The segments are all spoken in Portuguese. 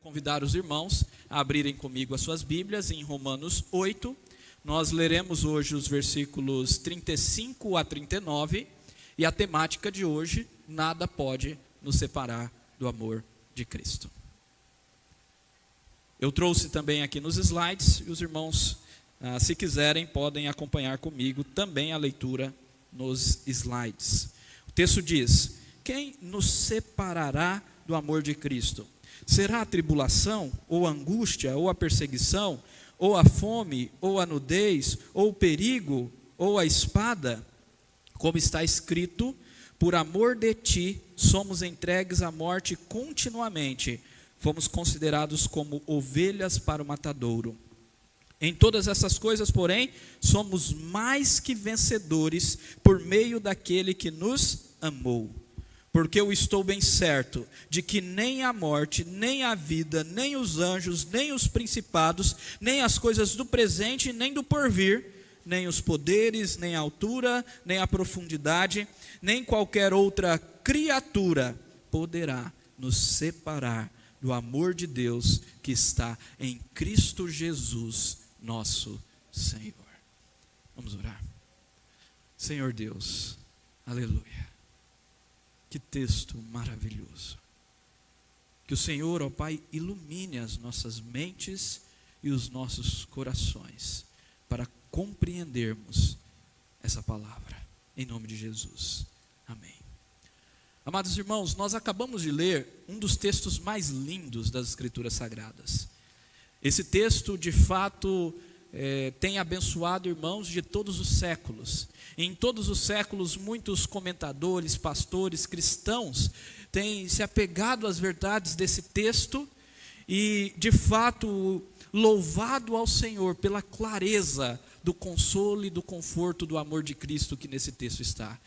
convidar os irmãos a abrirem comigo as suas Bíblias em Romanos 8. Nós leremos hoje os versículos 35 a 39 e a temática de hoje: nada pode nos separar do amor de Cristo. Eu trouxe também aqui nos slides e os irmãos, se quiserem, podem acompanhar comigo também a leitura nos slides. O texto diz: quem nos separará do amor de Cristo? Será a tribulação, ou a angústia, ou a perseguição, ou a fome, ou a nudez, ou o perigo, ou a espada? Como está escrito: por amor de ti somos entregues à morte continuamente, fomos considerados como ovelhas para o matadouro. Em todas essas coisas, porém, somos mais que vencedores por meio daquele que nos amou. Porque eu estou bem certo de que nem a morte, nem a vida, nem os anjos, nem os principados, nem as coisas do presente, nem do porvir, nem os poderes, nem a altura, nem a profundidade, nem qualquer outra criatura poderá nos separar do amor de Deus que está em Cristo Jesus, nosso Senhor. Vamos orar. Senhor Deus, aleluia. Que texto maravilhoso. Que o Senhor, ó Pai, ilumine as nossas mentes e os nossos corações para compreendermos essa palavra. Em nome de Jesus. Amém. Amados irmãos, nós acabamos de ler um dos textos mais lindos das Escrituras Sagradas. Esse texto, de fato, tem abençoado irmãos de todos os séculos. Em todos os séculos, muitos comentadores, pastores, cristãos têm se apegado às verdades desse texto e, de fato, louvado ao Senhor pela clareza do consolo e do conforto do amor de Cristo que nesse texto está.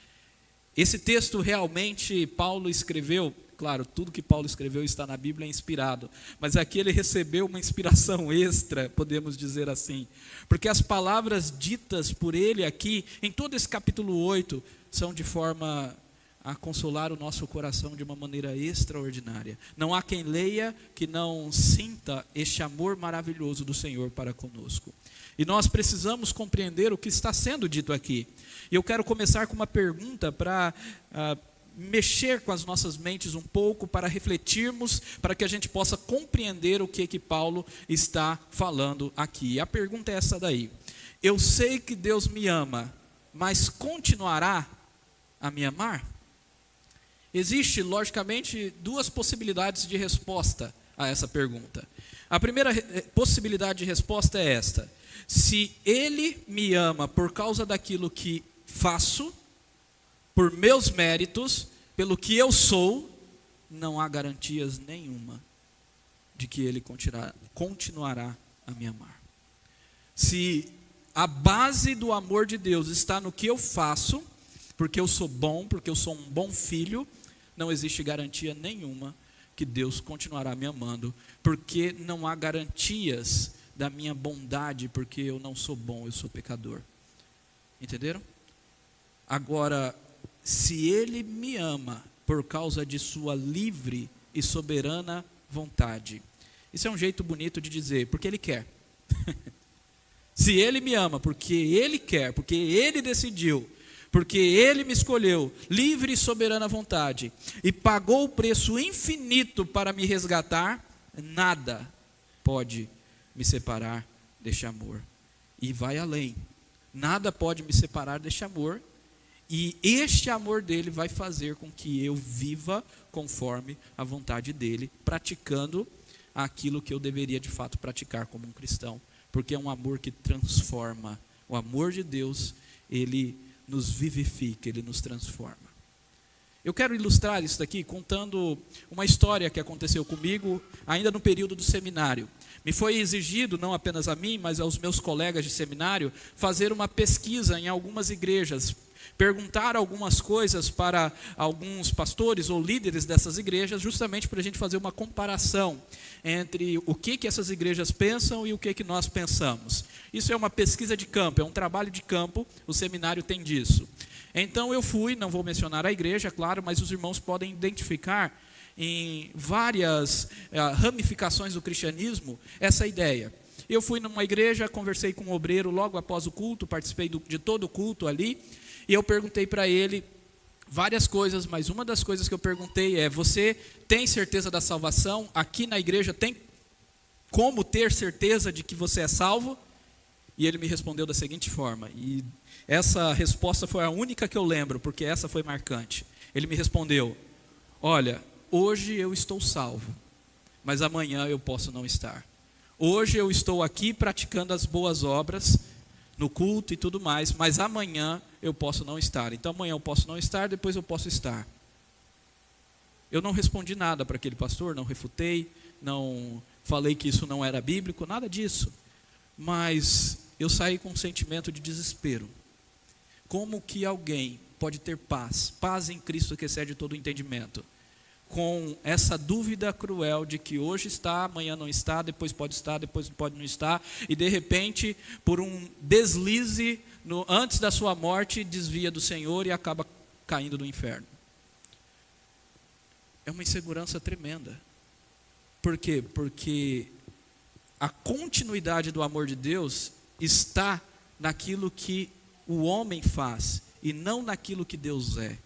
Esse texto realmente Paulo escreveu. Claro, tudo que Paulo escreveu está na Bíblia, é inspirado, mas aqui ele recebeu uma inspiração extra, podemos dizer assim, porque as palavras ditas por ele aqui, em todo esse capítulo 8, são de forma a consolar o nosso coração de uma maneira extraordinária. Não há quem leia que não sinta este amor maravilhoso do Senhor para conosco. E nós precisamos compreender o que está sendo dito aqui. E eu quero começar com uma pergunta para mexer com as nossas mentes um pouco, para refletirmos, para que a gente possa compreender o que Paulo está falando aqui. A pergunta é essa daí: eu sei que Deus me ama, mas continuará a me amar? Existe, logicamente, duas possibilidades de resposta a essa pergunta. A primeira possibilidade de resposta é esta: se Ele me ama por causa daquilo que faço, por meus méritos, pelo que eu sou, não há garantias nenhuma de que Ele continuará a me amar. Se a base do amor de Deus está no que eu faço, porque eu sou bom, porque eu sou um bom filho, não existe garantia nenhuma que Deus continuará me amando, porque não há garantias da minha bondade, porque eu não sou bom, eu sou pecador. Entenderam? Agora, se Ele me ama por causa de sua livre e soberana vontade, isso é um jeito bonito de dizer, porque Ele quer. Se Ele me ama porque Ele quer, porque Ele decidiu, porque Ele me escolheu, livre e soberana vontade, e pagou o preço infinito para me resgatar, nada pode me separar deste amor. E vai além, nada pode me separar deste amor. E este amor dele vai fazer com que eu viva conforme a vontade dele, praticando aquilo que eu deveria de fato praticar como um cristão. Porque é um amor que transforma. O amor de Deus, ele nos vivifica, ele nos transforma. Eu quero ilustrar isso daqui contando uma história que aconteceu comigo ainda no período do seminário. Me foi exigido, não apenas a mim, mas aos meus colegas de seminário, fazer uma pesquisa em algumas igrejas, perguntar algumas coisas para alguns pastores ou líderes dessas igrejas, justamente para a gente fazer uma comparação entre o que essas igrejas pensam e o que nós pensamos. Isso é uma pesquisa de campo, é um trabalho de campo, o seminário tem disso. Então eu fui, não vou mencionar a igreja, claro, mas os irmãos podem identificar em várias ramificações do cristianismo essa ideia. Eu fui numa igreja, conversei com um obreiro logo após o culto, participei de todo o culto ali, e eu perguntei para ele várias coisas, mas uma das coisas que eu perguntei é: você tem certeza da salvação? Aqui na igreja tem como ter certeza de que você é salvo? E ele me respondeu da seguinte forma, e essa resposta foi a única que eu lembro, porque essa foi marcante. Ele me respondeu: olha, hoje eu estou salvo, mas amanhã eu posso não estar. Hoje eu estou aqui praticando as boas obras, no culto e tudo mais, mas amanhã eu posso não estar. Então amanhã eu posso não estar, depois eu posso estar. Eu não respondi nada para aquele pastor, não refutei, não falei que isso não era bíblico, nada disso. Mas eu saí com um sentimento de desespero. Como que alguém pode ter paz em Cristo que excede todo o entendimento, com essa dúvida cruel de que hoje está, amanhã não está, depois pode estar, depois pode não estar, e de repente, por um deslize, antes da sua morte, desvia do Senhor e acaba caindo no inferno? É uma insegurança tremenda. Por quê? Porque a continuidade do amor de Deus está naquilo que o homem faz e não naquilo que Deus é.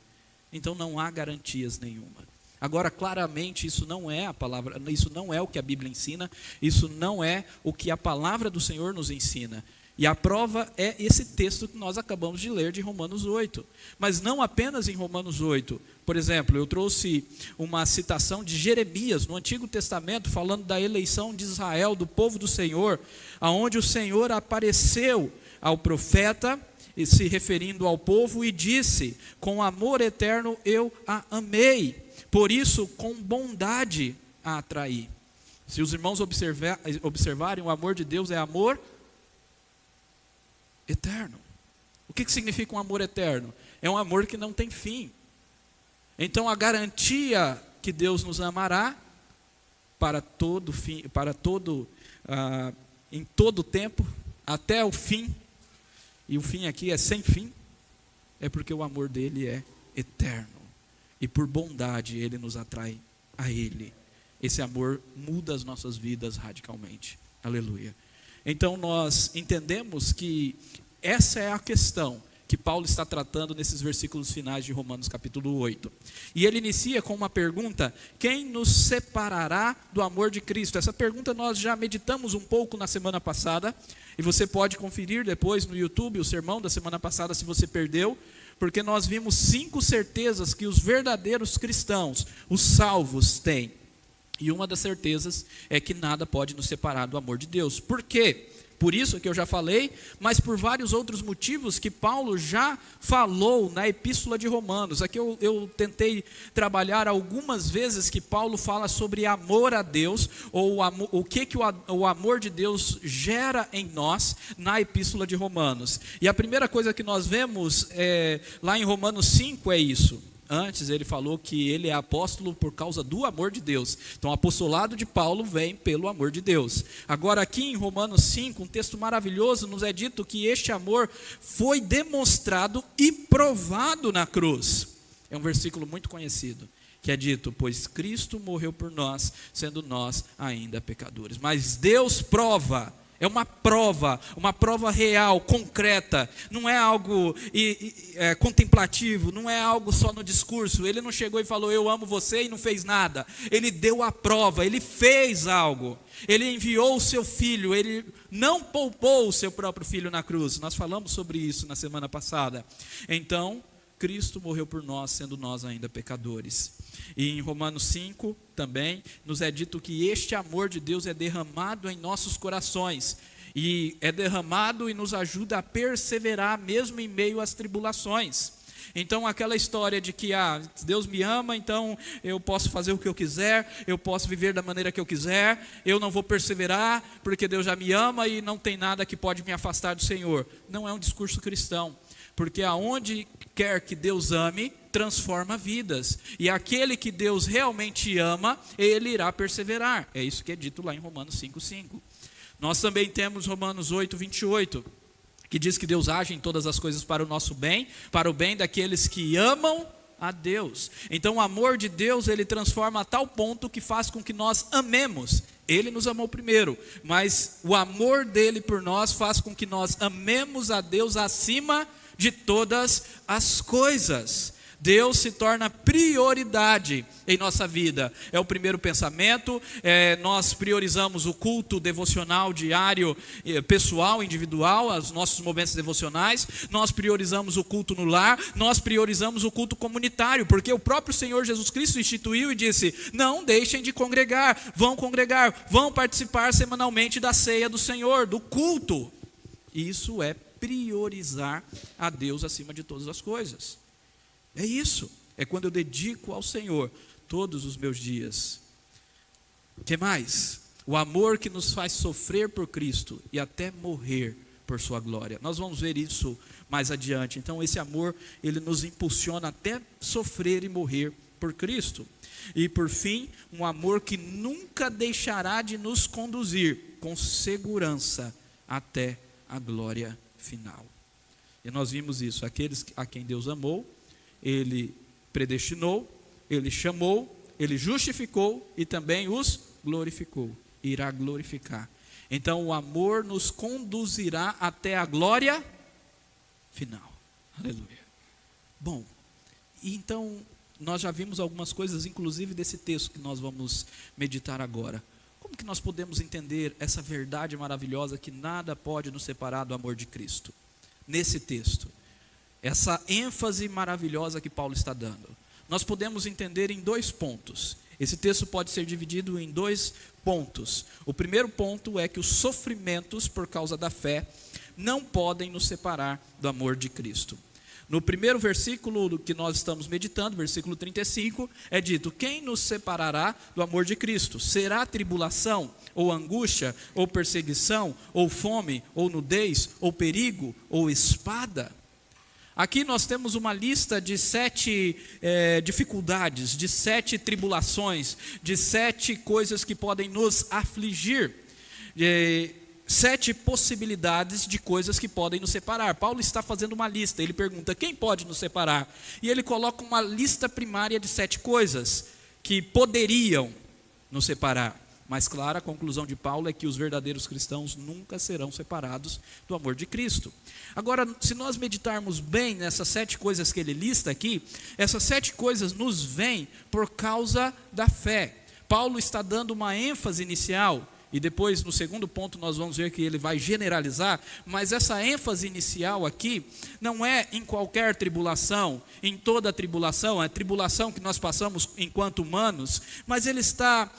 Então não há garantias nenhuma. Agora, claramente, isso não é a palavra, isso não é o que a Bíblia ensina, isso não é o que a palavra do Senhor nos ensina. E a prova é esse texto que nós acabamos de ler de Romanos 8. Mas não apenas em Romanos 8. Por exemplo, eu trouxe uma citação de Jeremias no Antigo Testamento, falando da eleição de Israel, do povo do Senhor, aonde o Senhor apareceu ao profeta, e se referindo ao povo, e disse: com amor eterno eu a amei, por isso com bondade a atraí. Se os irmãos observarem, o amor de Deus é amor eterno. O que significa um amor eterno? É um amor que não tem fim. Então a garantia que Deus nos amará para todo fim, em todo tempo, até o fim, e o fim aqui é sem fim, é porque o amor dele é eterno. E por bondade ele nos atrai a ele. Esse amor muda as nossas vidas radicalmente. Aleluia. Então nós entendemos que essa é a questão que Paulo está tratando nesses versículos finais de Romanos capítulo 8. E ele inicia com uma pergunta: quem nos separará do amor de Cristo? Essa pergunta nós já meditamos um pouco na semana passada, e você pode conferir depois no YouTube o sermão da semana passada se você perdeu, porque nós vimos 5 certezas que os verdadeiros cristãos, os salvos, têm. E uma das certezas é que nada pode nos separar do amor de Deus. Por quê? Por isso que eu já falei, mas por vários outros motivos que Paulo já falou na Epístola de Romanos. Aqui eu tentei trabalhar algumas vezes que Paulo fala sobre amor a Deus, ou o que o amor de Deus gera em nós na Epístola de Romanos. E a primeira coisa que nós vemos lá em Romanos 5 é isso. Antes ele falou que ele é apóstolo por causa do amor de Deus. Então o apostolado de Paulo vem pelo amor de Deus. Agora aqui em Romanos 5, um texto maravilhoso, nos é dito que este amor foi demonstrado e provado na cruz. É um versículo muito conhecido, que é dito: pois Cristo morreu por nós, sendo nós ainda pecadores. Mas Deus prova. É uma prova real, concreta. Não é algo contemplativo, não é algo só no discurso. Ele não chegou e falou: eu amo você, e não fez nada. Ele deu a prova, ele fez algo. Ele enviou o seu filho, ele não poupou o seu próprio filho na cruz. Nós falamos sobre isso na semana passada. Então, Cristo morreu por nós, sendo nós ainda pecadores. E em Romanos 5 também nos é dito que este amor de Deus é derramado em nossos corações. E é derramado e nos ajuda a perseverar mesmo em meio às tribulações. Então aquela história de que Deus me ama, então eu posso fazer o que eu quiser, eu posso viver da maneira que eu quiser, eu não vou perseverar porque Deus já me ama e não tem nada que pode me afastar do Senhor. Não é um discurso cristão. Porque aonde quer que Deus ame, transforma vidas. E aquele que Deus realmente ama, ele irá perseverar. É isso que é dito lá em Romanos 5:5. Nós também temos Romanos 8:28, que diz que Deus age em todas as coisas para o nosso bem, para o bem daqueles que amam a Deus. Então o amor de Deus, ele transforma a tal ponto que faz com que nós amemos. Ele nos amou primeiro, mas o amor dele por nós faz com que nós amemos a Deus acima de todas as coisas. Deus se torna prioridade em nossa vida. É o primeiro pensamento. Nós priorizamos o culto devocional diário, pessoal, individual, os nossos momentos devocionais. Nós priorizamos o culto no lar. Nós priorizamos o culto comunitário, porque o próprio Senhor Jesus Cristo instituiu e disse: não deixem de congregar, vão participar semanalmente da ceia do Senhor, do culto. Isso é priorizar a Deus acima de todas as coisas. É isso, é quando eu dedico ao Senhor todos os meus dias. O que mais? O amor que nos faz sofrer por Cristo e até morrer por sua glória. Nós vamos ver isso mais adiante. Então esse amor, ele nos impulsiona até sofrer e morrer por Cristo. E por fim, um amor que nunca deixará de nos conduzir com segurança até a glória final. E nós vimos isso, aqueles a quem Deus amou, Ele predestinou, Ele chamou, Ele justificou e também os glorificou, irá glorificar. Então o amor nos conduzirá até a glória final. Aleluia. Bom, então nós já vimos algumas coisas, inclusive desse texto que nós vamos meditar agora. Como que nós podemos entender essa verdade maravilhosa que nada pode nos separar do amor de Cristo? Nesse texto, essa ênfase maravilhosa que Paulo está dando, nós podemos entender em 2 pontos. Esse texto pode ser dividido em 2 pontos. O primeiro ponto é que os sofrimentos por causa da fé não podem nos separar do amor de Cristo. No primeiro versículo que nós estamos meditando, versículo 35, é dito: quem nos separará do amor de Cristo? Será tribulação, ou angústia, ou perseguição, ou fome, ou nudez, ou perigo, ou espada? Aqui nós temos uma lista de 7 dificuldades, de 7 tribulações, de 7 coisas que podem nos afligir, 7 possibilidades de coisas que podem nos separar. Paulo está fazendo uma lista, ele pergunta: quem pode nos separar? E ele coloca uma lista primária de 7 coisas que poderiam nos separar. Mas claro, a conclusão de Paulo é que os verdadeiros cristãos nunca serão separados do amor de Cristo. Agora, se nós meditarmos bem nessas 7 coisas que ele lista aqui, essas 7 coisas nos vêm por causa da fé. Paulo está dando uma ênfase inicial, e depois no segundo ponto nós vamos ver que ele vai generalizar, mas essa ênfase inicial aqui não é em qualquer tribulação, em toda a tribulação, é a tribulação que nós passamos enquanto humanos, mas ele está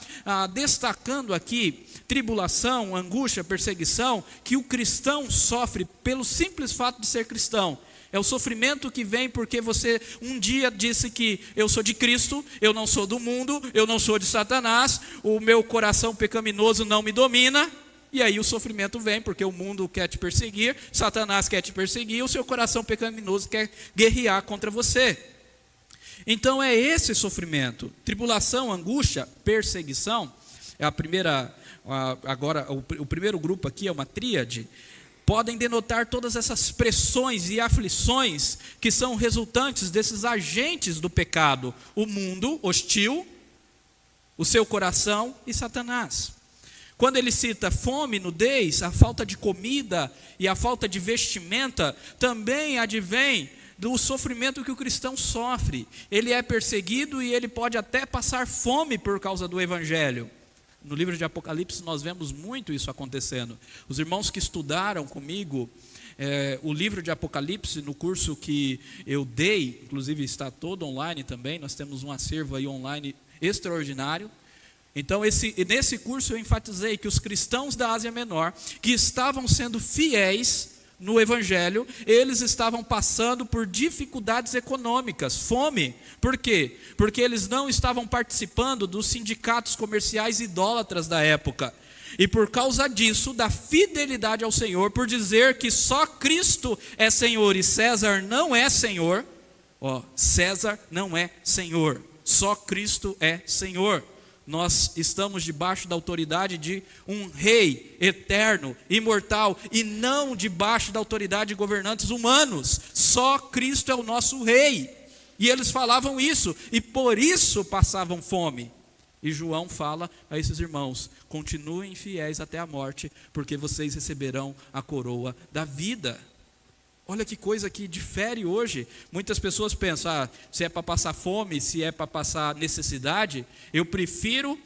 destacando aqui tribulação, angústia, perseguição, que o cristão sofre pelo simples fato de ser cristão. É o sofrimento que vem porque você um dia disse que eu sou de Cristo, eu não sou do mundo, eu não sou de Satanás, o meu coração pecaminoso não me domina, e aí o sofrimento vem porque o mundo quer te perseguir, Satanás quer te perseguir, o seu coração pecaminoso quer guerrear contra você. Então é esse sofrimento, tribulação, angústia, perseguição. É a primeira, agora o primeiro grupo aqui é uma tríade. Podem denotar todas essas pressões e aflições que são resultantes desses agentes do pecado: o mundo hostil, o seu coração e Satanás. Quando ele cita fome, nudez, a falta de comida e a falta de vestimenta, também advém do sofrimento que o cristão sofre. Ele é perseguido e ele pode até passar fome por causa do evangelho. No livro de Apocalipse nós vemos muito isso acontecendo. Os irmãos que estudaram comigo o livro de Apocalipse, no curso que eu dei, inclusive está todo online também, nós temos um acervo aí online extraordinário. Então nesse curso eu enfatizei que os cristãos da Ásia Menor, que estavam sendo fiéis no evangelho, eles estavam passando por dificuldades econômicas, fome. Por quê? Porque eles não estavam participando dos sindicatos comerciais idólatras da época. E por causa disso, da fidelidade ao Senhor, por dizer que só Cristo é Senhor e César não é Senhor, César não é Senhor, só Cristo é Senhor. Nós estamos debaixo da autoridade de um rei eterno, imortal, e não debaixo da autoridade de governantes humanos. Só Cristo é o nosso rei. E eles falavam isso, e por isso passavam fome. E João fala a esses irmãos: continuem fiéis até a morte, porque vocês receberão a coroa da vida. Olha que coisa que difere hoje. Muitas pessoas pensam, se é para passar fome, se é para passar necessidade, eu prefiro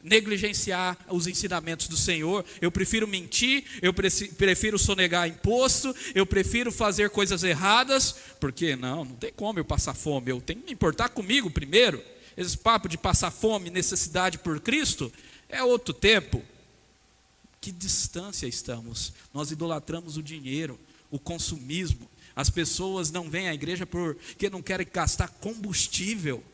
negligenciar os ensinamentos do Senhor, eu prefiro mentir, eu prefiro sonegar imposto, eu prefiro fazer coisas erradas, porque não tem como eu passar fome, eu tenho que me importar comigo primeiro. Esse papo de passar fome, necessidade por Cristo, é outro tempo. Que distância estamos? Nós idolatramos o dinheiro, o consumismo. As pessoas não vêm à igreja porque não querem gastar combustível,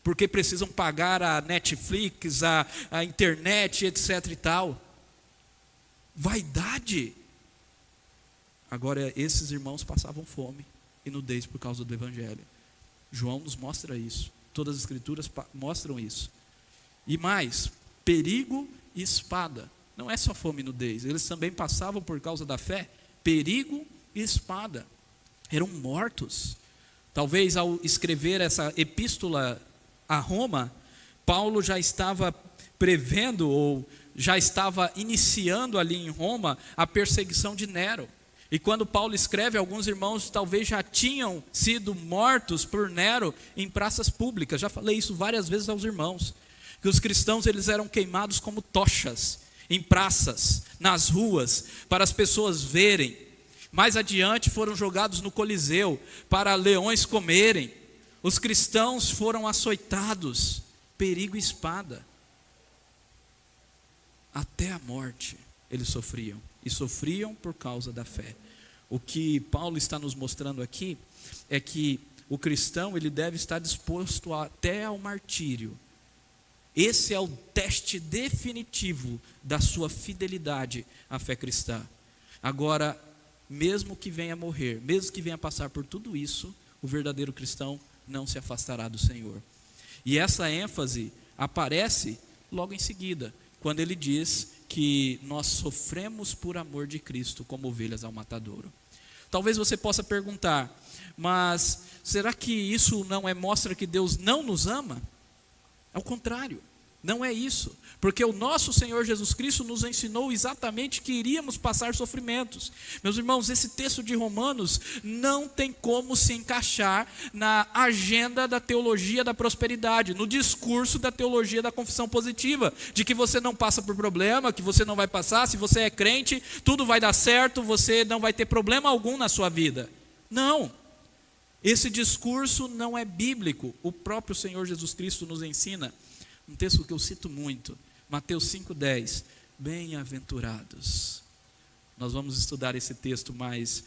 porque precisam pagar a Netflix, a internet, etc. e tal. Vaidade. Agora, esses irmãos passavam fome e nudez por causa do Evangelho. João nos mostra isso. Todas as escrituras mostram isso. E mais, perigo e espada. Não é só fome e nudez. Eles também passavam por causa da fé. Perigo e espada. Eram mortos. Talvez ao escrever essa epístola a Roma, Paulo já estava prevendo ou já estava iniciando ali em Roma a perseguição de Nero. E quando Paulo escreve, alguns irmãos talvez já tinham sido mortos por Nero em praças públicas. Já falei isso várias vezes aos irmãos, que os cristãos eles eram queimados como tochas em praças, nas ruas, para as pessoas verem. Mais adiante foram jogados no Coliseu para leões comerem. Os cristãos foram açoitados, perigo e espada. Até a morte eles sofriam, e sofriam por causa da fé. O que Paulo está nos mostrando aqui é que o cristão ele deve estar disposto até ao martírio. Esse é o teste definitivo da sua fidelidade à fé cristã. Agora, mesmo que venha morrer, mesmo que venha passar por tudo isso, o verdadeiro cristão não se afastará do Senhor. E essa ênfase aparece logo em seguida, quando ele diz que nós sofremos por amor de Cristo como ovelhas ao matadouro. Talvez você possa perguntar, mas será que isso não mostra que Deus não nos ama? Ao contrário, não é isso, porque o nosso Senhor Jesus Cristo nos ensinou exatamente que iríamos passar sofrimentos. Meus irmãos, esse texto de Romanos não tem como se encaixar na agenda da teologia da prosperidade, no discurso da teologia da confissão positiva, de que você não passa por problema, que você não vai passar, se você é crente, tudo vai dar certo, você não vai ter problema algum na sua vida. Não, esse discurso não é bíblico. O próprio Senhor Jesus Cristo nos ensina. Um texto que eu cito muito, Mateus 5,10, bem-aventurados. Nós vamos estudar esse texto mais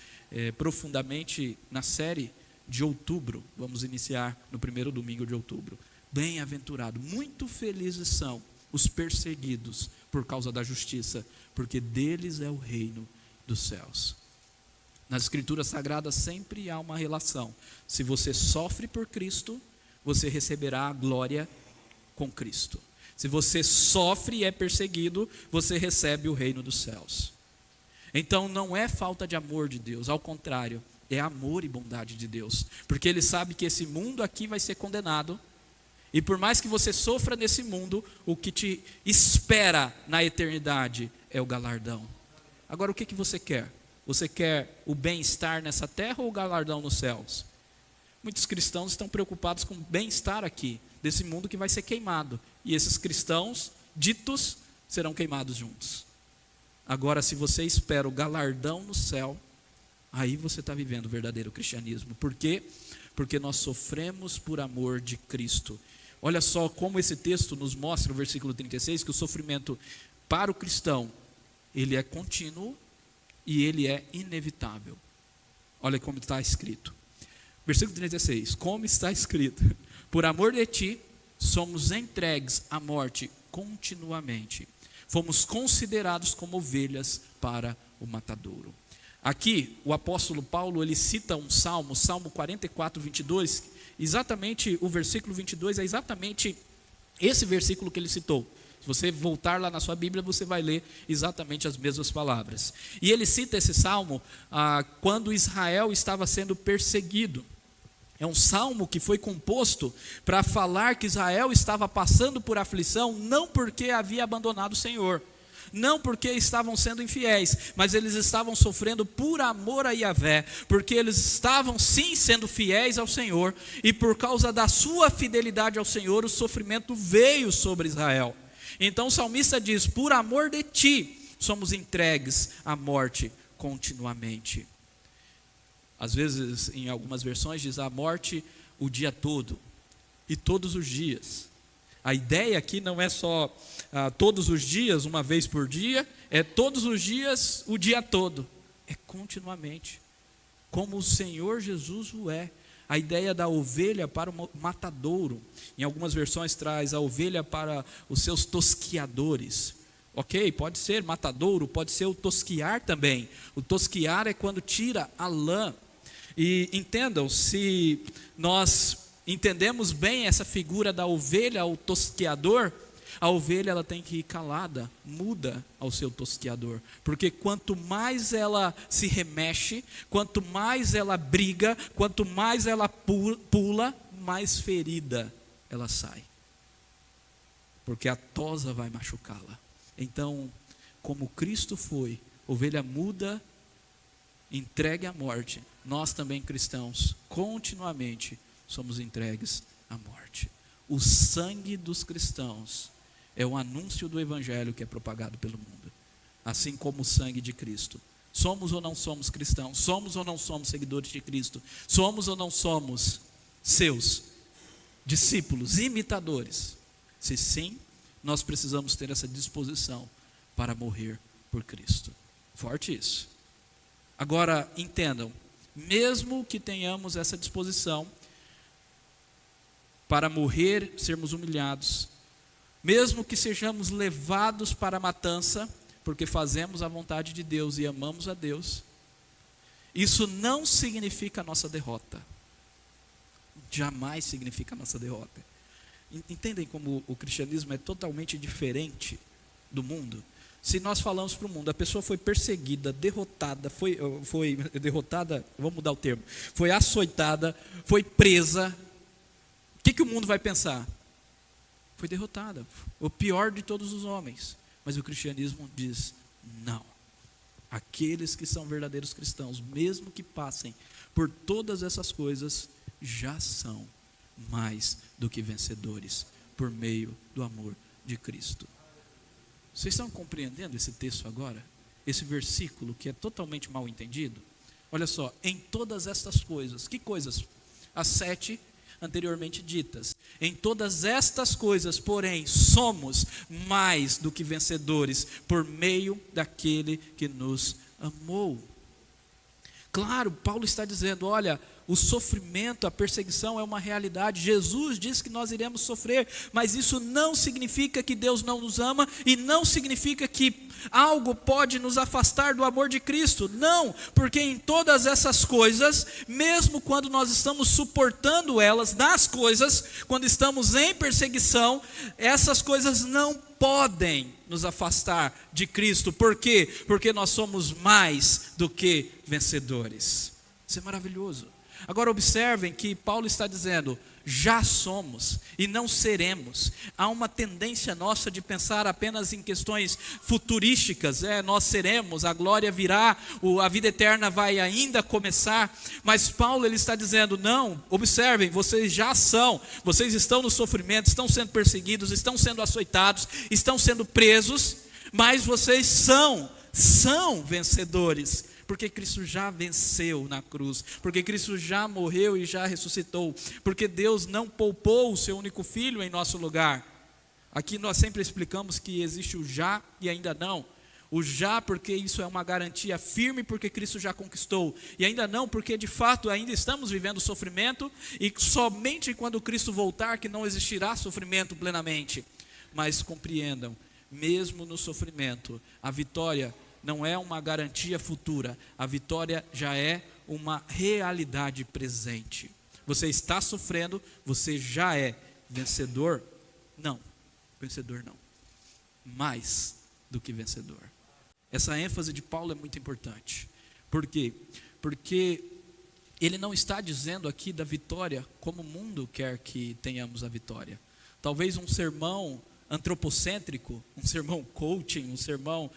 profundamente na série de outubro, vamos iniciar no primeiro domingo de outubro. Bem-aventurado, muito felizes são os perseguidos por causa da justiça, porque deles é o reino dos céus. Nas escrituras sagradas sempre há uma relação. Se você sofre por Cristo, você receberá a glória com Cristo. Se você sofre e é perseguido, você recebe o reino dos céus. Então não é falta de amor de Deus, ao contrário, é amor e bondade de Deus, porque Ele sabe que esse mundo aqui vai ser condenado, e por mais que você sofra nesse mundo, o que te espera na eternidade é o galardão. Agora o que você quer? Você quer o bem-estar nessa terra ou o galardão nos céus? Muitos cristãos estão preocupados com o bem-estar aqui, desse mundo que vai ser queimado. E esses cristãos ditos serão queimados juntos. Agora, se você espera o galardão no céu, aí você está vivendo o verdadeiro cristianismo. Por quê? Porque nós sofremos por amor de Cristo. Olha só como esse texto nos mostra, no versículo 36, que o sofrimento para o cristão, ele é contínuo e ele é inevitável. Olha como está escrito. Versículo 36, como está escrito: por amor de ti, somos entregues à morte continuamente. Fomos considerados como ovelhas para o matadouro. Aqui, o apóstolo Paulo, ele cita um salmo, Salmo 44, 22, exatamente o versículo 22, é exatamente esse versículo que ele citou. Se você voltar lá na sua Bíblia, você vai ler exatamente as mesmas palavras. E ele cita esse salmo quando Israel estava sendo perseguido. É um salmo que foi composto para falar que Israel estava passando por aflição, não porque havia abandonado o Senhor, não porque estavam sendo infiéis, mas eles estavam sofrendo por amor a Yahvé, porque eles estavam sim sendo fiéis ao Senhor, e por causa da sua fidelidade ao Senhor, o sofrimento veio sobre Israel. Então o salmista diz: por amor de ti, somos entregues à morte continuamente. Às vezes, em algumas versões, diz a morte o dia todo, e todos os dias. A ideia aqui não é só todos os dias, uma vez por dia, é todos os dias, o dia todo. É continuamente, como o Senhor Jesus o é. A ideia da ovelha para o matadouro. Em algumas versões traz a ovelha para os seus tosquiadores. Ok, pode ser matadouro, pode ser o tosquiar também. O tosquiar é quando tira a lã. E entendam, se nós entendemos bem essa figura da ovelha ao tosqueador, a ovelha ela tem que ir calada, muda ao seu tosqueador, porque quanto mais ela se remexe, quanto mais ela briga, quanto mais ela pula, mais ferida ela sai, porque a tosa vai machucá-la. Então, como Cristo foi, ovelha muda, entregue à morte, nós também cristãos, continuamente somos entregues à morte. O sangue dos cristãos é o anúncio do evangelho que é propagado pelo mundo, assim como o sangue de Cristo. Somos ou não somos cristãos? Somos ou não somos seguidores de Cristo? Somos ou não somos seus discípulos, imitadores? Se sim, nós precisamos ter essa disposição para morrer por Cristo. Forte isso. Agora, entendam, mesmo que tenhamos essa disposição para morrer, sermos humilhados, mesmo que sejamos levados para a matança, porque fazemos a vontade de Deus e amamos a Deus, isso não significa a nossa derrota. Jamais significa a nossa derrota. Entendem como o cristianismo é totalmente diferente do mundo? Se nós falamos para o mundo, a pessoa foi perseguida, derrotada, foi derrotada, vamos mudar o termo, foi açoitada, foi presa, o que o mundo vai pensar? Foi derrotada, o pior de todos os homens. Mas o cristianismo diz: não, aqueles que são verdadeiros cristãos, mesmo que passem por todas essas coisas, já são mais do que vencedores, por meio do amor de Cristo. Vocês estão compreendendo esse texto agora? Esse versículo que é totalmente mal entendido? Olha só, em todas estas coisas, que coisas? As 7 anteriormente ditas. Em todas estas coisas, porém, somos mais do que vencedores, por meio daquele que nos amou. Claro, Paulo está dizendo: olha, o sofrimento, a perseguição é uma realidade. Jesus disse que nós iremos sofrer, mas isso não significa que Deus não nos ama, e não significa que algo pode nos afastar do amor de Cristo. Não, porque em todas essas coisas, mesmo quando nós estamos suportando elas, nas coisas, quando estamos em perseguição, essas coisas não podem nos afastar de Cristo. Por quê? Porque nós somos mais do que vencedores. Isso é maravilhoso. Agora observem que Paulo está dizendo: já somos e não seremos. Há uma tendência nossa de pensar apenas em questões futurísticas. Nós seremos, a glória virá, a vida eterna vai ainda começar. Mas Paulo ele está dizendo: não, observem, vocês já são, vocês estão no sofrimento, estão sendo perseguidos, estão sendo açoitados, estão sendo presos, mas vocês são vencedores. Porque Cristo já venceu na cruz, porque Cristo já morreu e já ressuscitou, porque Deus não poupou o seu único filho em nosso lugar. Aqui nós sempre explicamos que existe o já e ainda não. O já porque isso é uma garantia firme, porque Cristo já conquistou, e ainda não porque de fato ainda estamos vivendo sofrimento, e somente quando Cristo voltar que não existirá sofrimento plenamente. Mas compreendam, mesmo no sofrimento, a vitória não é uma garantia futura, a vitória já é uma realidade presente. Você está sofrendo, você já é vencedor? Não, vencedor não, mais do que vencedor. Essa ênfase de Paulo é muito importante. Por quê? Porque ele não está dizendo aqui da vitória como o mundo quer que tenhamos a vitória. Talvez um sermão antropocêntrico, um sermão coaching, um sermão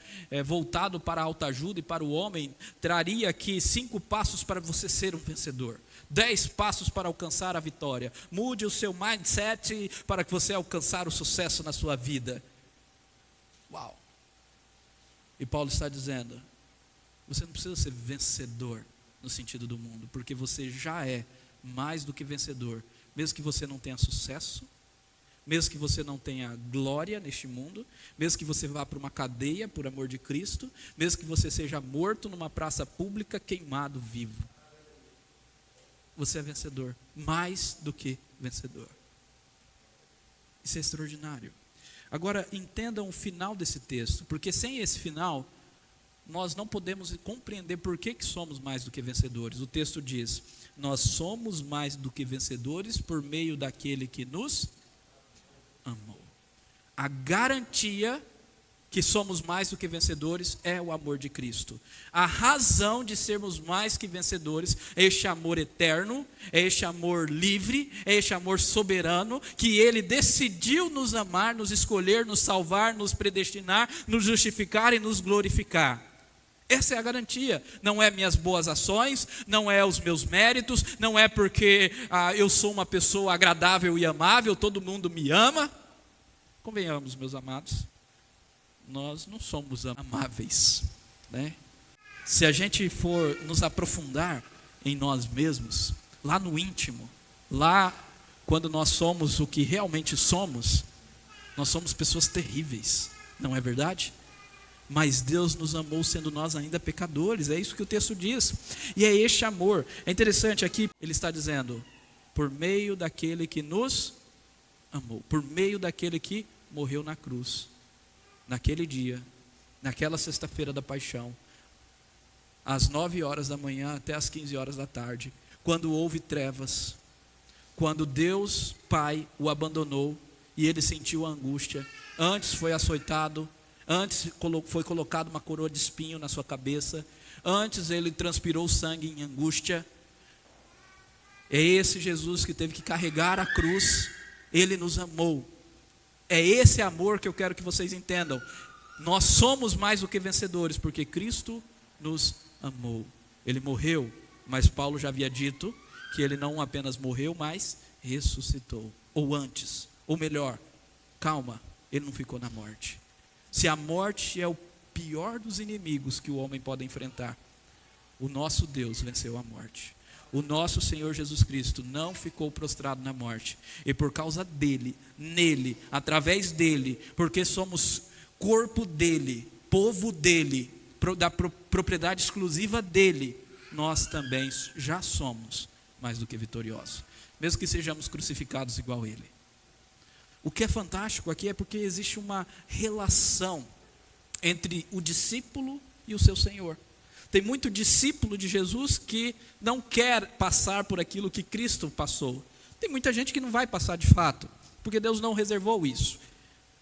voltado para a autoajuda e para o homem, traria aqui 5 passos para você ser um vencedor, 10 passos para alcançar a vitória. Mude o seu mindset para que você alcançar o sucesso na sua vida. Uau! E Paulo está dizendo, você não precisa ser vencedor no sentido do mundo, porque você já é mais do que vencedor, mesmo que você não tenha sucesso, mesmo que você não tenha glória neste mundo, mesmo que você vá para uma cadeia por amor de Cristo, mesmo que você seja morto numa praça pública, queimado vivo. Você é vencedor, mais do que vencedor. Isso é extraordinário. Agora, entendam o final desse texto, porque sem esse final, nós não podemos compreender por que somos mais do que vencedores. O texto diz, nós somos mais do que vencedores por meio daquele que nos amou. A garantia que somos mais do que vencedores é o amor de Cristo. A razão de sermos mais que vencedores é este amor eterno, é este amor livre, é este amor soberano, que Ele decidiu nos amar, nos escolher, nos salvar, nos predestinar, nos justificar e nos glorificar. Essa é a garantia, não é minhas boas ações, não é os meus méritos, não é porque eu sou uma pessoa agradável e amável, todo mundo me ama. Convenhamos, meus amados, nós não somos amáveis, né? Se a gente for nos aprofundar em nós mesmos, lá no íntimo, lá quando nós somos o que realmente somos, nós somos pessoas terríveis, não é verdade? Mas Deus nos amou sendo nós ainda pecadores, é isso que o texto diz. E é este amor. É interessante aqui, ele está dizendo, por meio daquele que nos amou, por meio daquele que morreu na cruz, naquele dia, naquela sexta-feira da paixão, às 9 horas da manhã até às 15 horas da tarde, quando houve trevas, quando Deus Pai o abandonou e ele sentiu a angústia, antes foi açoitado, antes foi colocado uma coroa de espinho na sua cabeça, antes ele transpirou sangue em angústia. É esse Jesus que teve que carregar a cruz, ele nos amou. É esse amor que eu quero que vocês entendam. Nós somos mais do que vencedores, porque Cristo nos amou. Ele morreu, mas Paulo já havia dito que ele não apenas morreu, mas ressuscitou. Ou antes, ou melhor, calma, ele não ficou na morte. Se a morte é o pior dos inimigos que o homem pode enfrentar, o nosso Deus venceu a morte. O nosso Senhor Jesus Cristo não ficou prostrado na morte. E por causa dele, nele, através dele, porque somos corpo dele, povo dele, da propriedade exclusiva dele, nós também já somos mais do que vitoriosos, mesmo que sejamos crucificados igual ele. O que é fantástico aqui é porque existe uma relação entre o discípulo e o seu Senhor. Tem muito discípulo de Jesus que não quer passar por aquilo que Cristo passou. Tem muita gente que não vai passar de fato, porque Deus não reservou isso.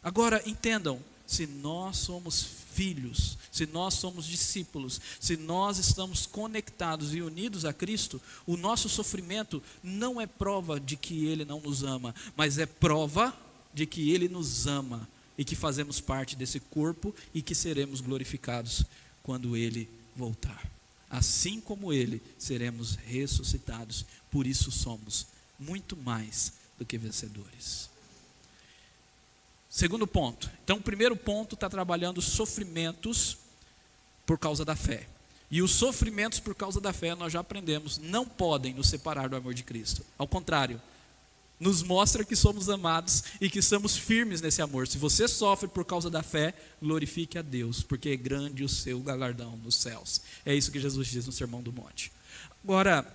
Agora, entendam, se nós somos filhos, se nós somos discípulos, se nós estamos conectados e unidos a Cristo, o nosso sofrimento não é prova de que Ele não nos ama, mas é prova de que Ele nos ama e que fazemos parte desse corpo e que seremos glorificados quando Ele voltar. Assim como Ele, seremos ressuscitados. Por isso somos muito mais do que vencedores. Segundo ponto. Então, o primeiro ponto está trabalhando sofrimentos por causa da fé. E os sofrimentos por causa da fé, nós já aprendemos, não podem nos separar do amor de Cristo. Ao contrário, nos mostra que somos amados e que estamos firmes nesse amor. Se você sofre por causa da fé, glorifique a Deus, porque é grande o seu galardão nos céus. É isso que Jesus diz no Sermão do Monte. Agora,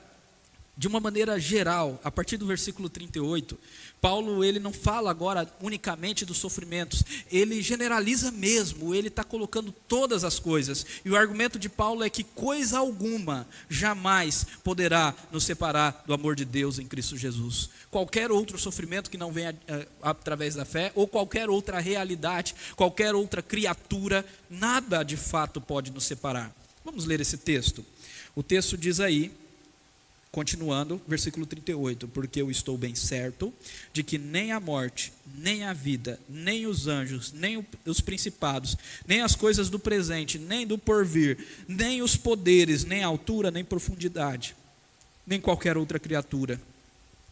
de uma maneira geral, a partir do versículo 38, Paulo ele não fala agora unicamente dos sofrimentos, ele generaliza mesmo, ele está colocando todas as coisas. E o argumento de Paulo é que coisa alguma jamais poderá nos separar do amor de Deus em Cristo Jesus. Qualquer outro sofrimento que não venha através da fé, ou qualquer outra realidade, qualquer outra criatura, nada de fato pode nos separar. Vamos ler esse texto. O texto diz aí, Continuando, versículo 38, porque eu estou bem certo de que nem a morte, nem a vida, nem os anjos, nem os principados, nem as coisas do presente, nem do porvir, nem os poderes, nem altura, nem profundidade, nem qualquer outra criatura,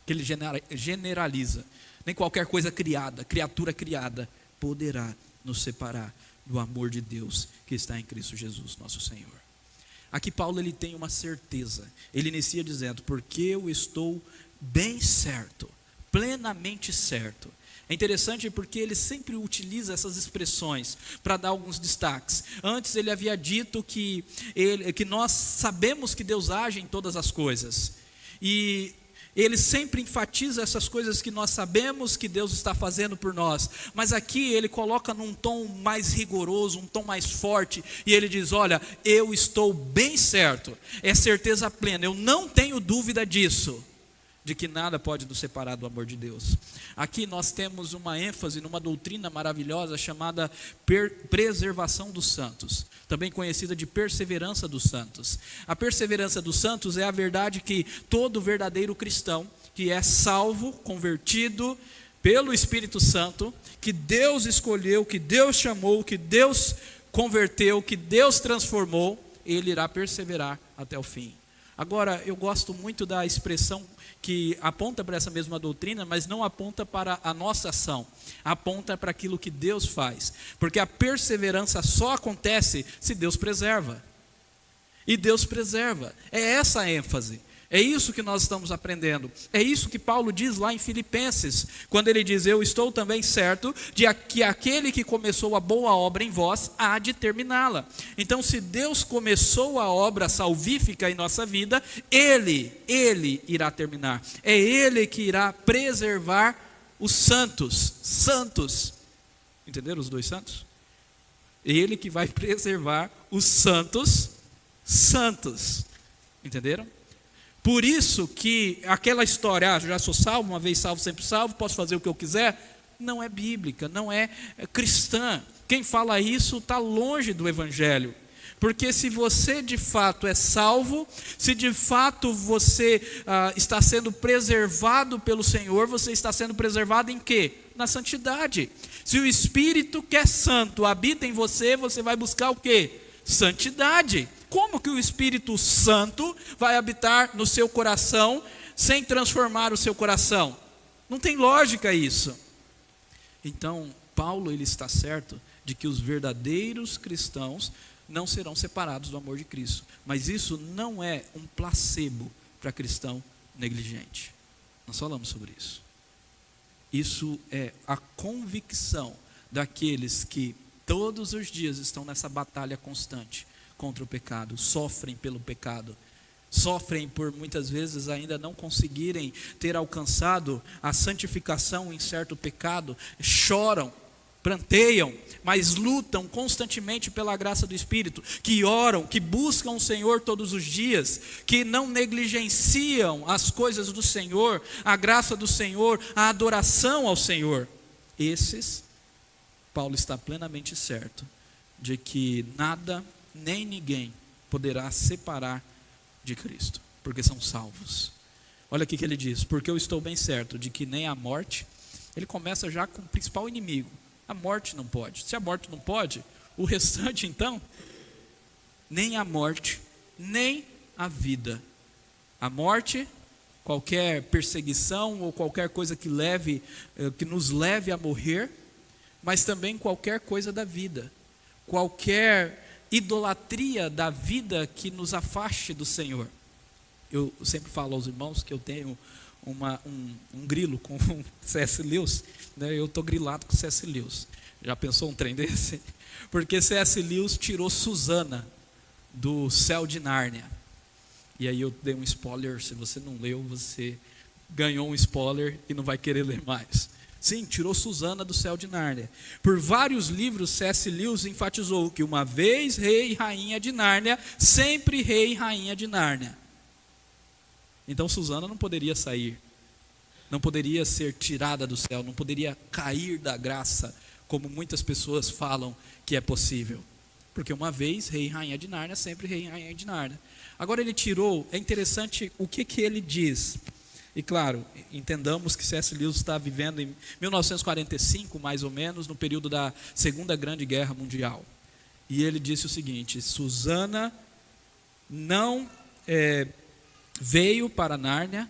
que ele generaliza, nem qualquer coisa criada, criatura criada, poderá nos separar do amor de Deus que está em Cristo Jesus, nosso Senhor. Aqui Paulo ele tem uma certeza, ele inicia dizendo, porque eu estou bem certo, plenamente certo. É interessante porque ele sempre utiliza essas expressões para dar alguns destaques. Antes ele havia dito que nós sabemos que Deus age em todas as coisas, e ele sempre enfatiza essas coisas que nós sabemos que Deus está fazendo por nós. Mas aqui ele coloca num tom mais rigoroso, um tom mais forte. E ele diz, olha, eu estou bem certo. É certeza plena, eu não tenho dúvida disso. De que nada pode nos separar do amor de Deus. Aqui nós temos uma ênfase numa doutrina maravilhosa chamada preservação dos santos, também conhecida de perseverança dos santos. A perseverança dos santos é a verdade que todo verdadeiro cristão, que é salvo, convertido pelo Espírito Santo, que Deus escolheu, que Deus chamou, que Deus converteu, que Deus transformou, ele irá perseverar até o fim. Agora, eu gosto muito da expressão que aponta para essa mesma doutrina, mas não aponta para a nossa ação, aponta para aquilo que Deus faz, porque a perseverança só acontece se Deus preserva, e Deus preserva, é essa a ênfase. É isso que nós estamos aprendendo. É isso que Paulo diz lá em Filipenses, quando ele diz, eu estou também certo de que aquele que começou a boa obra em vós há de terminá-la. Então, se Deus começou a obra salvífica em nossa vida, Ele irá terminar. É Ele que irá preservar os santos. Entenderam os dois santos? Ele que vai preservar os santos. Entenderam? Por isso que aquela história, já sou salvo, uma vez salvo, sempre salvo, posso fazer o que eu quiser, não é bíblica, não é cristã. Quem fala isso está longe do Evangelho. Porque se você de fato é salvo, se de fato você está sendo preservado pelo Senhor, você está sendo preservado em quê? Na santidade. Se o Espírito que é santo habita em você, você vai buscar o quê? Santidade. Como que o Espírito Santo vai habitar no seu coração sem transformar o seu coração? Não tem lógica isso. Então, Paulo ele está certo de que os verdadeiros cristãos não serão separados do amor de Cristo. Mas isso não é um placebo para cristão negligente. Nós falamos sobre isso. Isso é a convicção daqueles que todos os dias estão nessa batalha constante contra o pecado, sofrem pelo pecado, sofrem por muitas vezes ainda não conseguirem ter alcançado a santificação em certo pecado, choram, pranteiam, mas lutam constantemente pela graça do Espírito, que oram, que buscam o Senhor todos os dias, que não negligenciam as coisas do Senhor, a graça do Senhor, a adoração ao Senhor. Esses, Paulo está plenamente certo de que nada nem ninguém poderá separar de Cristo, porque são salvos. Olha aqui que ele diz, porque eu estou bem certo de que nem a morte, ele começa já com o principal inimigo, a morte não pode. Se a morte não pode, o restante então, nem a morte, nem a vida. A morte, qualquer perseguição ou qualquer coisa que nos leve a morrer, mas também qualquer coisa da vida, qualquer idolatria da vida que nos afaste do Senhor. Eu sempre falo aos irmãos que eu tenho um grilo com C.S. Lewis, né? Eu estou grilado com C.S. Lewis. Já pensou um trem desse? Porque C.S. Lewis tirou Susana do Céu de Nárnia. E aí eu dei um spoiler, se você não leu, você ganhou um spoiler e não vai querer ler mais. Sim, tirou Susana do Céu de Nárnia. Por vários livros, C.S. Lewis enfatizou que uma vez rei e rainha de Nárnia, sempre rei e rainha de Nárnia. Então Susana não poderia sair, não poderia ser tirada do céu, não poderia cair da graça, como muitas pessoas falam que é possível. Porque uma vez rei e rainha de Nárnia, sempre rei e rainha de Nárnia. Agora ele tirou, é interessante o que ele diz. E claro, entendamos que C.S. Lewis está vivendo em 1945, mais ou menos, no período da Segunda Grande Guerra Mundial. E ele disse o seguinte: Susana não veio para Nárnia,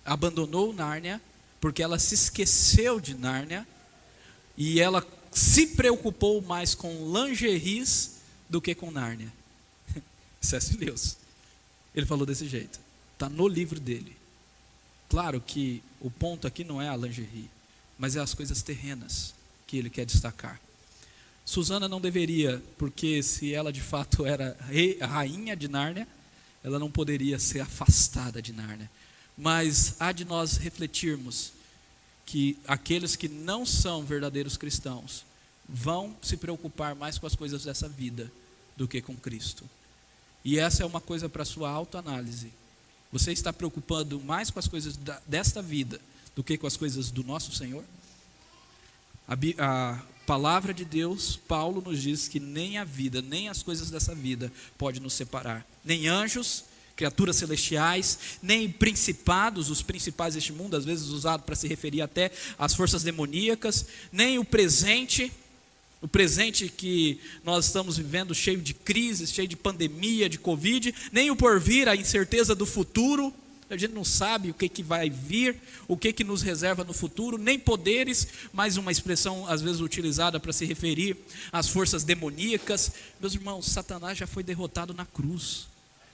abandonou Nárnia, porque ela se esqueceu de Nárnia, e ela se preocupou mais com lingeries do que com Nárnia. C.S. Lewis. Ele falou desse jeito. Está no livro dele. Claro que o ponto aqui não é a lingerie, mas é as coisas terrenas que ele quer destacar. Susana não deveria, porque se ela de fato era a rainha de Nárnia, ela não poderia ser afastada de Nárnia. Mas há de nós refletirmos que aqueles que não são verdadeiros cristãos vão se preocupar mais com as coisas dessa vida do que com Cristo. E essa é uma coisa para a sua autoanálise. Você está preocupando mais com as coisas desta vida do que com as coisas do nosso Senhor? A palavra de Deus, Paulo nos diz que nem a vida, nem as coisas dessa vida pode nos separar. Nem anjos, criaturas celestiais, nem principados, os principais deste mundo, às vezes usado para se referir até às forças demoníacas, nem o presente que nós estamos vivendo cheio de crises, cheio de pandemia, de Covid, nem o porvir, a incerteza do futuro. A gente não sabe o que vai vir, o que nos reserva no futuro, nem poderes, mais uma expressão às vezes utilizada para se referir às forças demoníacas. Meus irmãos, Satanás já foi derrotado na cruz.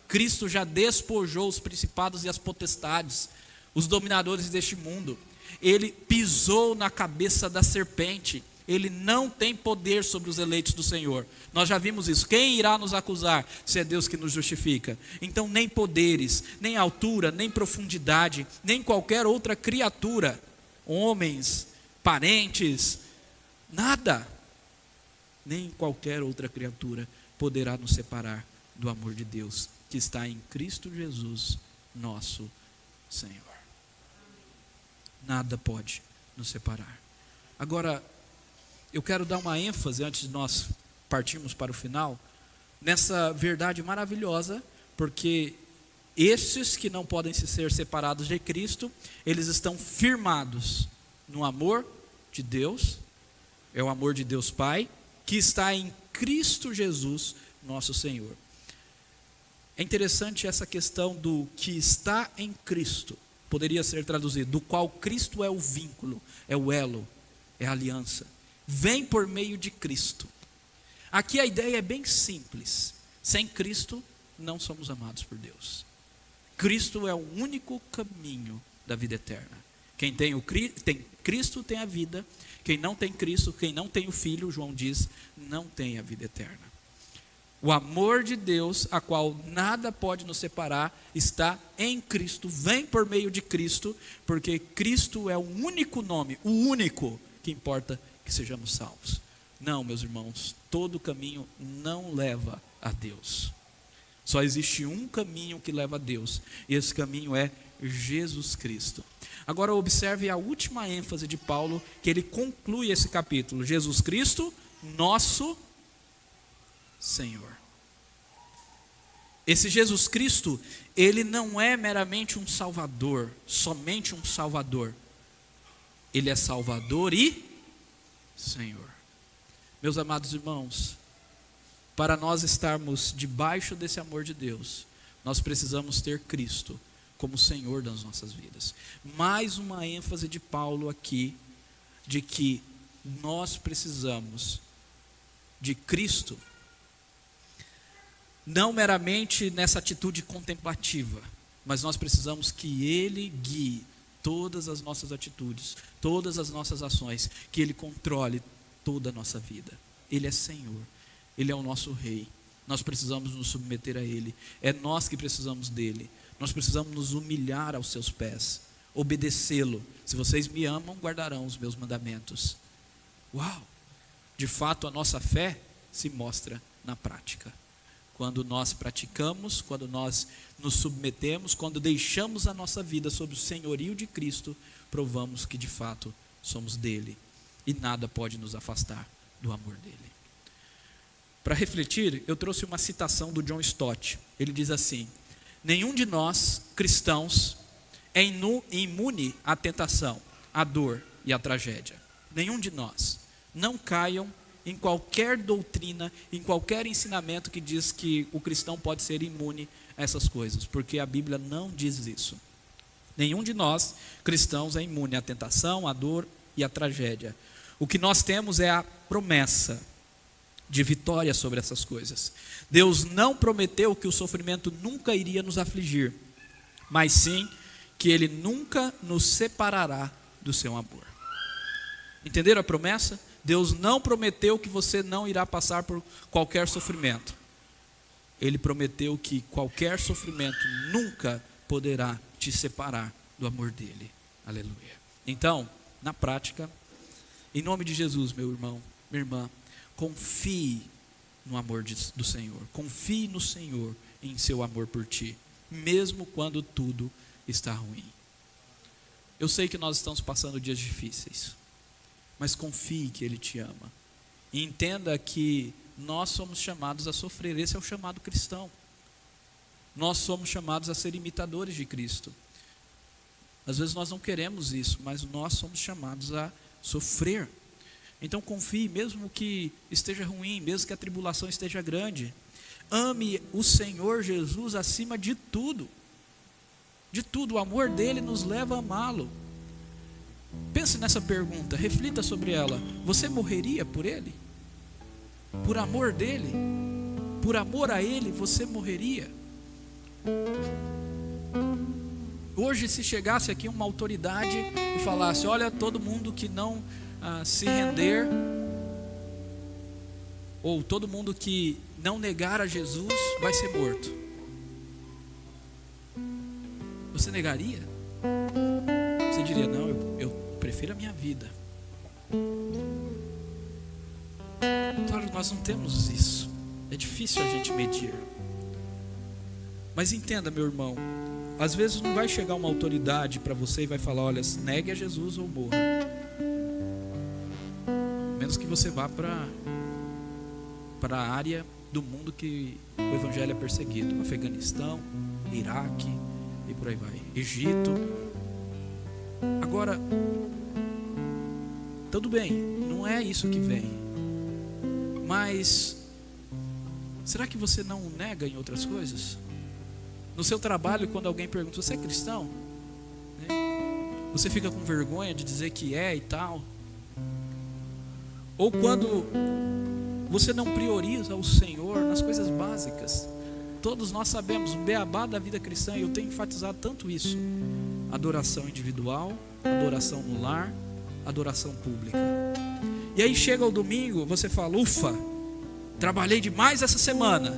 Cristo já despojou os principados e as potestades, os dominadores deste mundo. Ele pisou na cabeça da serpente. Ele não tem poder sobre os eleitos do Senhor. Nós já vimos isso. Quem irá nos acusar se é Deus que nos justifica? Então nem poderes, nem altura, nem profundidade, nem qualquer outra criatura, homens, parentes, nada, nem qualquer outra criatura poderá nos separar do amor de Deus que está em Cristo Jesus, nosso Senhor. Nada pode nos separar. Agora, eu quero dar uma ênfase, antes de nós partirmos para o final, nessa verdade maravilhosa, porque estes que não podem ser separados de Cristo, eles estão firmados no amor de Deus, é o amor de Deus Pai, que está em Cristo Jesus, nosso Senhor. É interessante essa questão do que está em Cristo, poderia ser traduzido, do qual Cristo é o vínculo, é o elo, é a aliança. Vem por meio de Cristo. Aqui a ideia é bem simples. Sem Cristo, não somos amados por Deus. Cristo é o único caminho da vida eterna. Quem tem Cristo tem a vida. Quem não tem Cristo, quem não tem o Filho, João diz, não tem a vida eterna. O amor de Deus, a qual nada pode nos separar, está em Cristo, vem por meio de Cristo, porque Cristo é o único nome, o único que importa que sejamos salvos. Não, meus irmãos, todo caminho não leva a Deus. Só existe um caminho que leva a Deus, e esse caminho é Jesus Cristo. Agora observe a última ênfase de Paulo, que ele conclui esse capítulo: Jesus Cristo, nosso Senhor. Esse Jesus Cristo, ele não é meramente um Salvador, somente um Salvador. Ele é Salvador e Senhor. Meus amados irmãos, para nós estarmos debaixo desse amor de Deus, nós precisamos ter Cristo como Senhor das nossas vidas. Mais uma ênfase de Paulo aqui, de que nós precisamos de Cristo, não meramente nessa atitude contemplativa, mas nós precisamos que Ele guie todas as nossas atitudes, todas as nossas ações, que Ele controle toda a nossa vida. Ele é Senhor, Ele é o nosso Rei, nós precisamos nos submeter a Ele, é nós que precisamos dEle, nós precisamos nos humilhar aos seus pés, obedecê-lo. Se vocês me amam, guardarão os meus mandamentos. Uau! De fato, a nossa fé se mostra na prática. Quando nós praticamos, quando nós nos submetemos, quando deixamos a nossa vida sob o senhorio de Cristo, provamos que de fato somos dele e nada pode nos afastar do amor dele. Para refletir, eu trouxe uma citação do John Stott. Ele diz assim: Nenhum de nós, cristãos, é imune à tentação, à dor e à tragédia. Nenhum de nós. Não caiam em qualquer doutrina, em qualquer ensinamento que diz que o cristão pode ser imune a essas coisas, porque a Bíblia não diz isso. Nenhum de nós, cristãos, é imune à tentação, à dor e à tragédia. O que nós temos é a promessa de vitória sobre essas coisas. Deus não prometeu que o sofrimento nunca iria nos afligir, mas sim que Ele nunca nos separará do seu amor. Entenderam a promessa? Deus não prometeu que você não irá passar por qualquer sofrimento. Ele prometeu que qualquer sofrimento nunca poderá te separar do amor dele. Aleluia. Então, na prática, em nome de Jesus, meu irmão, minha irmã, confie no amor do Senhor. Confie no Senhor em seu amor por ti, mesmo quando tudo está ruim. Eu sei que nós estamos passando dias difíceis, mas confie que Ele te ama. E entenda que nós somos chamados a sofrer. Esse é o chamado cristão. Nós somos chamados a ser imitadores de Cristo. Às vezes nós não queremos isso, mas nós somos chamados a sofrer. Então confie, mesmo que esteja ruim, mesmo que a tribulação esteja grande. Ame o Senhor Jesus acima de tudo. De tudo, o amor dele nos leva a amá-lo. Pense nessa pergunta, reflita sobre ela. Você morreria por ele? Por amor dele? Por amor a ele, você morreria? Hoje, se chegasse aqui uma autoridade e falasse: olha, todo mundo que não se render, ou todo mundo que não negar a Jesus vai ser morto, você negaria? Você diria: não, eu prefiro a minha vida. Claro, nós não temos isso. É difícil a gente medir. Mas entenda, meu irmão, às vezes não vai chegar uma autoridade para você e vai falar: olha, negue a Jesus ou morra. Menos que você vá para a área do mundo que o evangelho é perseguido. Afeganistão, Iraque e por aí vai. Egito. Agora, tudo bem, não é isso que vem. Mas será que você não nega em outras coisas? No seu trabalho, quando alguém pergunta: você é cristão? Você fica com vergonha de dizer que é e tal. Ou quando você não prioriza o Senhor nas coisas básicas. Todos nós sabemos, o beabá da vida cristã, e eu tenho enfatizado tanto isso: adoração individual, adoração no lar, adoração pública. E aí chega o domingo, você fala: ufa, trabalhei demais essa semana,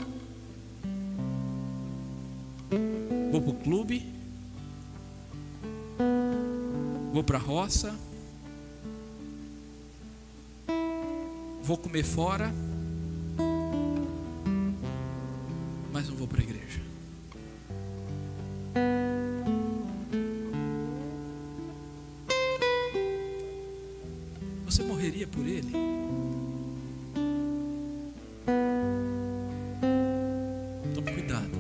vou para o clube, vou para a roça, vou comer fora, mas não vou para a igreja. Você morreria por ele? Tome cuidado.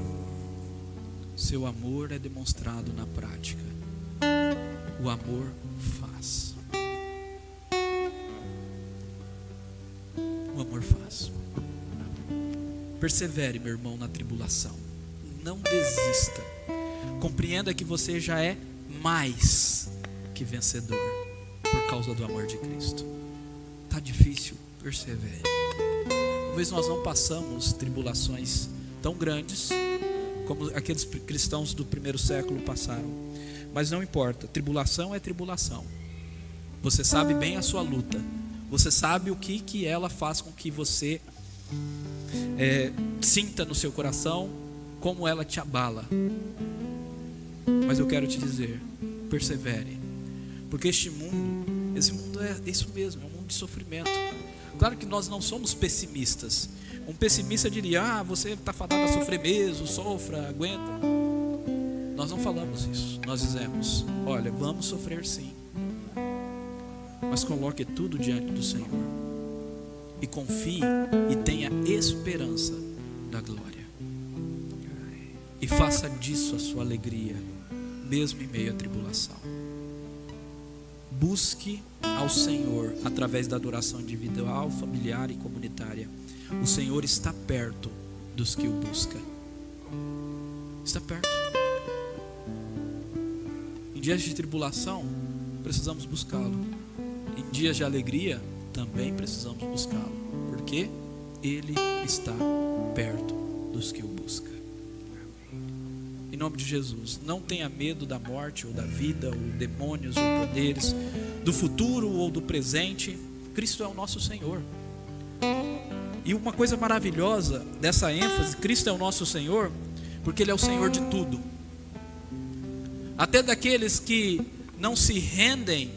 Seu amor é demonstrado na prática. O amor faz. O amor faz. Persevere, meu irmão, na tribulação. Não desista. Compreenda que você já é mais que vencedor por causa do amor de Cristo. Está difícil? Persevere. Talvez nós não passamos tribulações tão grandes como aqueles cristãos do primeiro século passaram. Mas não importa, tribulação é tribulação. Você sabe bem a sua luta. Você sabe o que ela faz com que você sinta no seu coração, como ela te abala. Mas eu quero te dizer: persevere. Porque esse mundo é isso mesmo, é um mundo de sofrimento. Claro que nós não somos pessimistas. Um pessimista diria: você está fadado a sofrer mesmo, sofra, aguenta. Nós não falamos isso. Nós dizemos: olha, vamos sofrer sim, mas coloque tudo diante do Senhor e confie e tenha esperança da glória. e faça disso a sua alegria, mesmo em meio à tribulação. Busque ao Senhor através da adoração individual, familiar e comunitária. O Senhor está perto dos que o buscam. Está perto. Em dias de tribulação, precisamos buscá-lo. Em dias de alegria, também precisamos buscá-lo, porque Ele está perto dos que o buscam. Em nome de Jesus, não tenha medo da morte ou da vida, ou demônios ou poderes, do futuro ou do presente. Cristo é o nosso Senhor. E uma coisa maravilhosa dessa ênfase, Cristo é o nosso Senhor, porque Ele é o Senhor de tudo. Até daqueles que não se rendem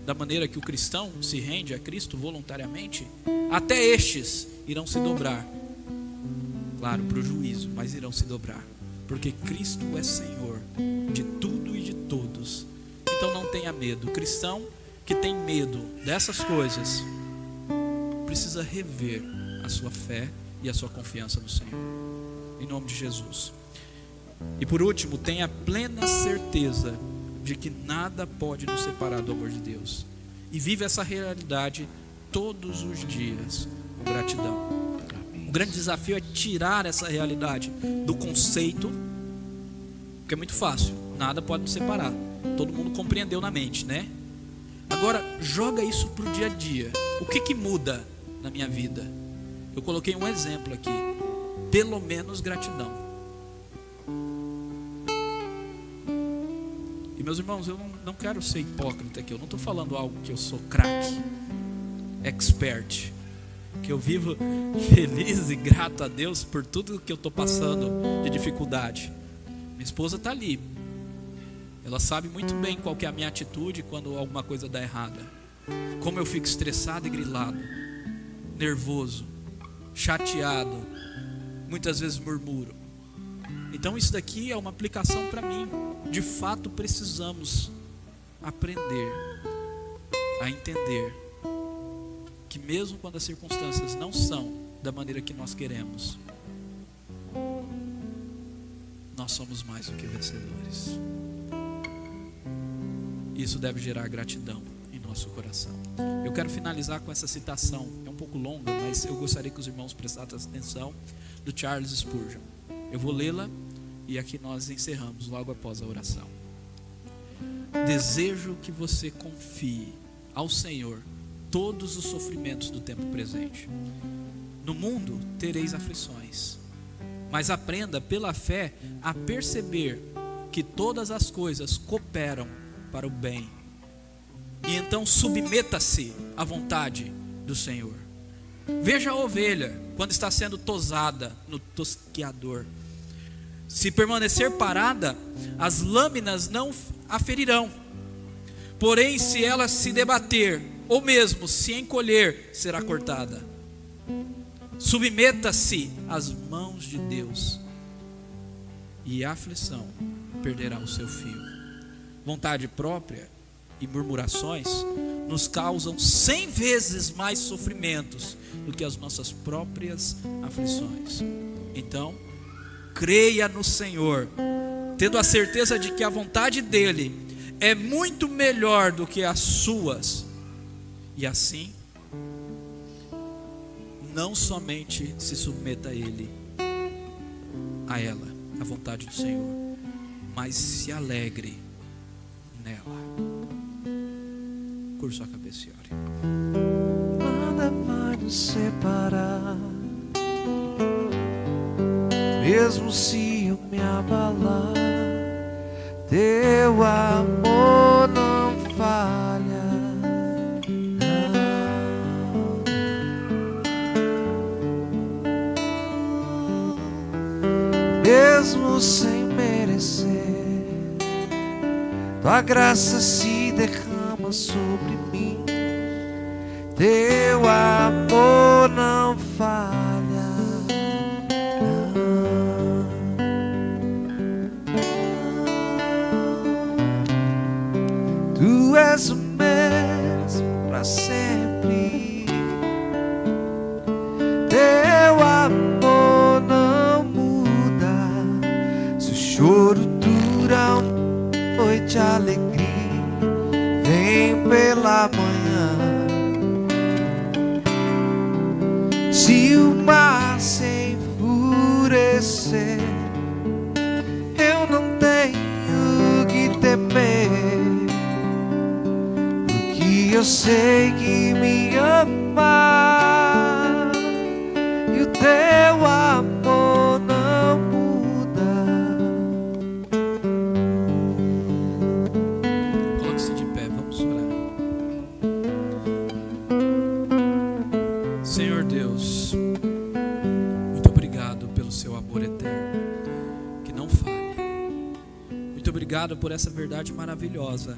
da maneira que o cristão se rende a Cristo voluntariamente, até estes irão se dobrar. Claro, para o juízo, mas irão se dobrar. Porque Cristo é Senhor de tudo e de todos. Então não tenha medo. O cristão que tem medo dessas coisas precisa rever a sua fé e a sua confiança no Senhor. Em nome de Jesus. E por último, tenha plena certeza de que nada pode nos separar do amor de Deus. E vive essa realidade todos os dias com gratidão. O grande desafio é tirar essa realidade do conceito, porque é muito fácil, nada pode nos separar. Todo mundo compreendeu na mente, né? Agora, joga isso para o dia a dia. O que muda na minha vida? Eu coloquei um exemplo aqui. Pelo menos gratidão. E meus irmãos, eu não quero ser hipócrita aqui. Eu não estou falando algo que eu sou craque, expert, que eu vivo feliz e grato a Deus por tudo que eu estou passando de dificuldade. Minha esposa está ali. Ela sabe muito bem qual que é a minha atitude quando alguma coisa dá errada. Como eu fico estressado e grilado, nervoso, chateado, muitas vezes murmuro. Então isso daqui é uma aplicação para mim. De fato precisamos aprender a entender que mesmo quando as circunstâncias não são da maneira que nós queremos, nós somos mais do que vencedores. Isso deve gerar gratidão em nosso coração. Eu quero finalizar com essa citação, é um pouco longa, mas eu gostaria que os irmãos prestassem atenção, do Charles Spurgeon. Eu vou lê-la e aqui nós encerramos logo após a oração. Desejo que você confie ao Senhor todos os sofrimentos do tempo presente. No mundo tereis aflições, mas aprenda pela fé a perceber que todas as coisas cooperam para o bem. E então submeta-se à vontade do Senhor. Veja a ovelha quando está sendo tosada no tosqueador. Se permanecer parada, as lâminas não a ferirão. Porém, se ela se debater, ou mesmo se encolher, será cortada. Submeta-se às mãos de Deus, e a aflição perderá o seu fio. Vontade própria e murmurações nos causam 100 vezes mais sofrimentos do que as nossas próprias aflições. Então, creia no Senhor, tendo a certeza de que a vontade dele é muito melhor do que as suas. E assim, não somente se submeta a ela, a vontade do Senhor, mas se alegre nela. Curva sua cabeça e ore. Nada vai nos separar, mesmo se eu me abalar, teu amor não falha. Mesmo sem merecer, tua graça se derrama sobre mim, teu amor não falha. Tu és o mesmo para sempre, teu amor não muda, pela manhã. Se o mar se enfurecer, eu não tenho que temer, porque eu sei que me ama e o teu amor não muda. Coloque-se de pé, vamos orar. Senhor Deus, muito obrigado pelo seu amor eterno, que não falha. Muito obrigado por essa verdade maravilhosa,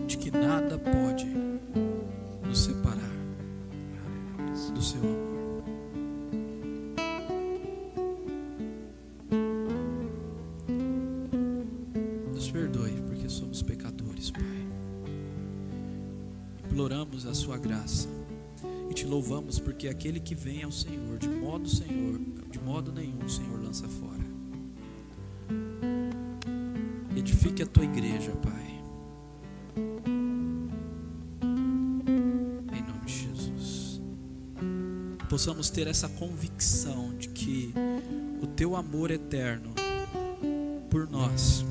de que nada pode nos separar do seu amor. Nos perdoe, porque somos pecadores, Pai. Imploramos a sua graça e te louvamos, porque aquele que vem ao Senhor, de modo nenhum o Senhor lança fora. Edifique a tua igreja, Pai, em nome de Jesus. Possamos ter essa convicção de que o teu amor eterno por nós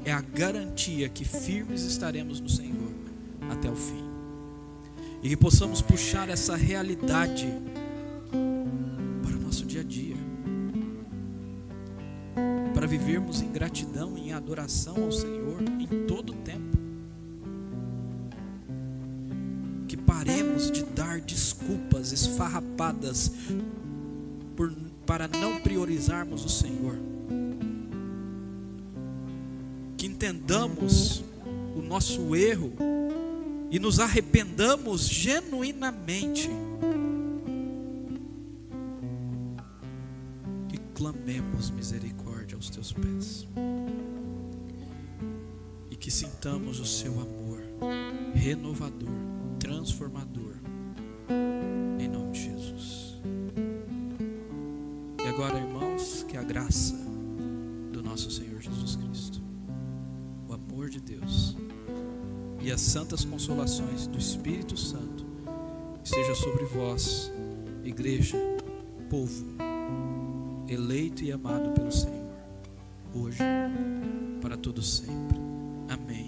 é a garantia que firmes estaremos no Senhor até o fim. E que possamos puxar essa realidade para o nosso dia a dia, para vivermos em gratidão e em adoração ao Senhor em todo o tempo. Que paremos de dar desculpas esfarrapadas para não priorizarmos o Senhor. Que entendamos o nosso erro e nos arrependamos genuinamente e clamemos misericórdia aos teus pés, e que sintamos o seu amor renovador, transformador, em nome de Jesus. E agora, irmãos, que a graça do nosso Senhor Jesus Cristo, o amor de Deus e as santas consolações do Espírito Santo esteja sobre vós, igreja, povo, eleito e amado pelo Senhor, hoje, para todo sempre. Amém.